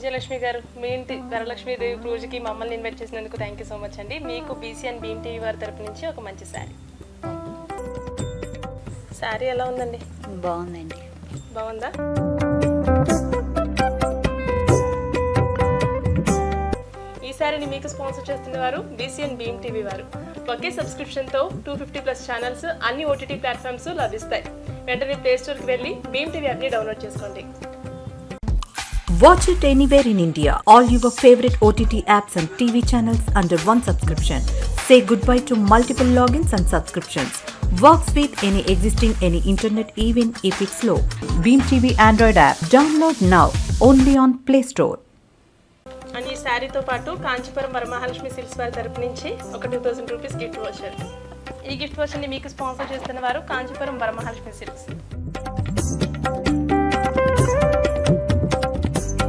విజయలక్ష్మి గారు, మీ ఇంటి వరలక్ష్మీదేవి పూజకి మమ్మల్ని ఇన్వైట్ చేసినందుకు థ్యాంక్ యూ సో మచ్ అండి. మీకు బీసీఎన్ భీమ్ టీవీ వారి తరపు నుంచి ఒక మంచి శారీ. శారీ ఎలా ఉందండి? బాగుందండి. బాగుందా? ఈ శారీని మీకు స్పాన్సర్ చేస్తున్న వారు బీసీఎన్ భీమ్ టీవీ వారు. ఒకే సబ్స్క్రిప్షన్తో 250+ ఛానల్స్ అన్ని ఓటీటీ ప్లాట్ఫామ్స్ లభిస్తాయి. వెంటనే ప్లే స్టోర్కి వెళ్ళి భీమ్ టీవీ యాప్ని డౌన్లోడ్ చేసుకోండి. Watch it anywhere in India. All your favorite OTT apps and TV channels under one subscription. Say goodbye to multiple logins and subscriptions. Works with any existing internet even if it's slow. Beam TV Android app. Download now. Only on Play Store. And ఈ శారీతో పాటు Kanchipuram Varamahalakshmi silks వారి తరపు నుంచి ఒక 2000 rupees gift వచ్చారు. ఈ gift వచ్చి మీకు స్పాన్సర్ చేస్తున్న వారు కాంచీపురం వరమహాలక్ష్మి సిల్క్స్.